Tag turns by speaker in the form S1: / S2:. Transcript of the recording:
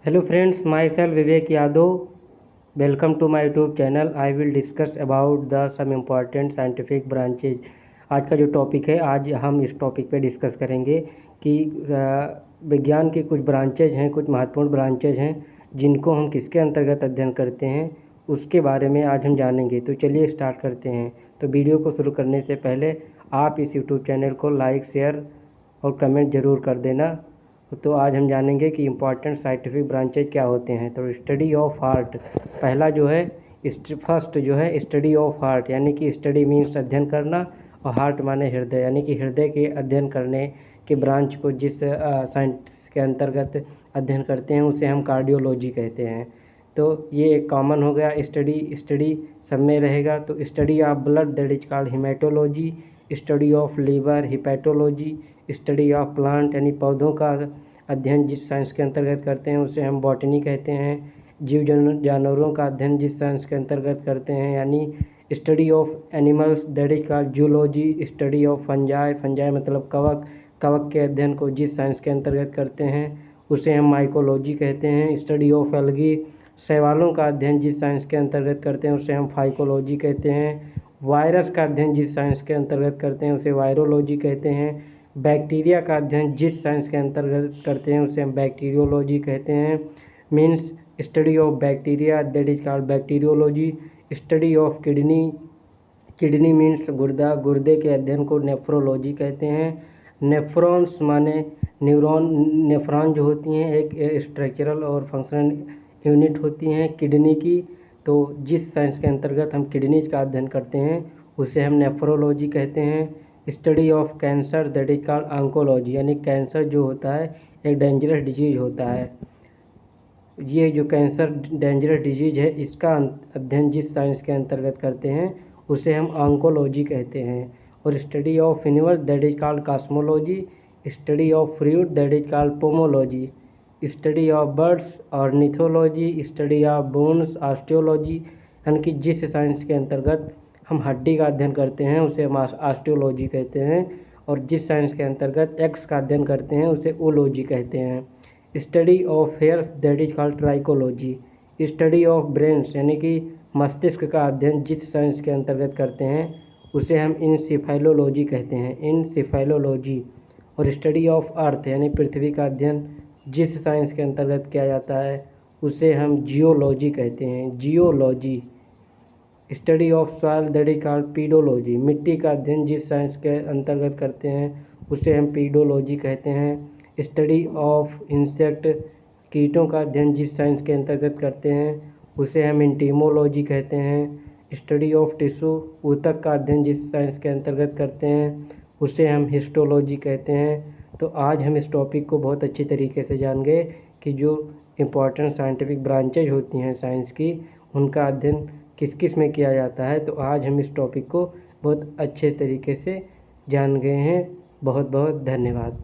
S1: Hello friends, myself Vivek Yadav. Welcome to my YouTube channel. I will discuss about the some important scientific branches. आज का जो topic है, आज हम इस टॉपिक पे डिस्कस करेंगे कि विज्ञान के कुछ ब्रांचेज हैं, कुछ महत्वपूर्ण ब्रांचेज हैं जिनको हम किसके अंतर्गत अध्ययन करते हैं, उसके बारे में आज हम जानेंगे। तो चलिए स्टार्ट करते हैं। तो वीडियो को शुरू करने से पहले आप इस यूट्यूब चैनल को लाइक, शेयर और कमेंट ज़रूर कर देना। तो आज हम जानेंगे कि इम्पॉर्टेंट साइंटिफिक ब्रांचेज क्या होते हैं। तो स्टडी ऑफ हार्ट, पहला जो है फर्स्ट जो है स्टडी ऑफ हार्ट, यानी कि स्टडी मीन्स अध्ययन करना और हार्ट माने हृदय, यानी कि हृदय के अध्ययन करने के ब्रांच को जिस साइंस के अंतर्गत अध्ययन करते हैं उसे हम कार्डियोलॉजी कहते हैं। तो ये एक कॉमन हो गया, स्टडी सब में रहेगा। तो study of blood that is called haematology, study of liver hepatology, study of plant यानी पौधों का अध्ययन जिस साइंस के अंतर्गत करते हैं उसे हम बॉटनी कहते हैं। जीव जानवरों का अध्ययन जिस साइंस के अंतर्गत करते हैं यानी study of animals that is called zoology, study of fungi मतलब कवक के अध्ययन को जिस साइंस के अंतर्गत करते हैं उसे हम माइकोलॉजी कहते हैं। स्टडी ऑफ एल्गी, शैवालों का अध्ययन जिस साइंस के अंतर्गत करते हैं उसे हम फाइकोलॉजी कहते हैं। वायरस का अध्ययन जिस साइंस के अंतर्गत करते हैं उसे वायरोलॉजी कहते हैं। बैक्टीरिया का अध्ययन जिस साइंस के अंतर्गत करते हैं उसे हम बैक्टीरियोलॉजी कहते हैं। Means study of bacteria that is called bacteriology. Study of kidney means गुर्दे के अध्ययन को नेफ्रोलॉजी कहते हैं। नेफ्रॉन्स माने नेफ्रॉन जो होती हैं एक स्ट्रक्चरल और फंक्शनल यूनिट होती हैं किडनी की। तो जिस साइंस के अंतर्गत हम किडनीज का अध्ययन करते हैं उसे हम नेफ्रोलॉजी कहते हैं। Study of cancer that is called oncology, यानी कैंसर जो होता है एक डेंजरस डिजीज होता है। ये जो कैंसर डेंजरस डिजीज है इसका अध्ययन जिस साइंस के अंतर्गत करते हैं उसे हम ऑन्कोलॉजी कहते हैं। और study of universe that is called cosmology, study of fruit that is called pomology, study of birds ornithology, study of bones osteology, यानी कि जिस साइंस के अंतर्गत हम हड्डी का अध्ययन करते हैं उसे हम ऑस्टियोलॉजी कहते हैं। और जिस साइंस के अंतर्गत एक्स का अध्ययन करते हैं उसे ओलॉजी कहते हैं। Study of hairs that is called trichology, study of brains यानी कि मस्तिष्क का अध्ययन जिस साइंस के अंतर्गत करते हैं उसे हम इनसिफेलोलॉजी कहते हैं, इनसिफेलोलॉजी। और स्टडी ऑफ अर्थ यानी पृथ्वी का अध्ययन जिस साइंस के अंतर्गत किया जाता है उसे हम जियोलॉजी कहते हैं, geology. Study of soil that is called pedology, मिट्टी का अध्ययन जिस साइंस के अंतर्गत करते हैं उसे हम पीडोलॉजी कहते हैं। स्टडी ऑफ इंसेक्ट, कीटों का अध्ययन जिस साइंस के अंतर्गत करते हैं उसे हम इंटीमोलॉजी कहते हैं। स्टडी ऑफ टिश्यू, ऊतक का अध्ययन जिस साइंस के अंतर्गत करते हैं उसे हम हिस्टोलॉजी कहते हैं। तो आज हम इस टॉपिक को बहुत अच्छी तरीके से जान गए कि जो इम्पॉर्टेंट साइंटिफिक ब्रांचेज होती हैं साइंस की उनका अध्ययन किस किस में किया जाता है। तो आज हम इस टॉपिक को बहुत अच्छे तरीके से जान गए हैं। बहुत बहुत धन्यवाद।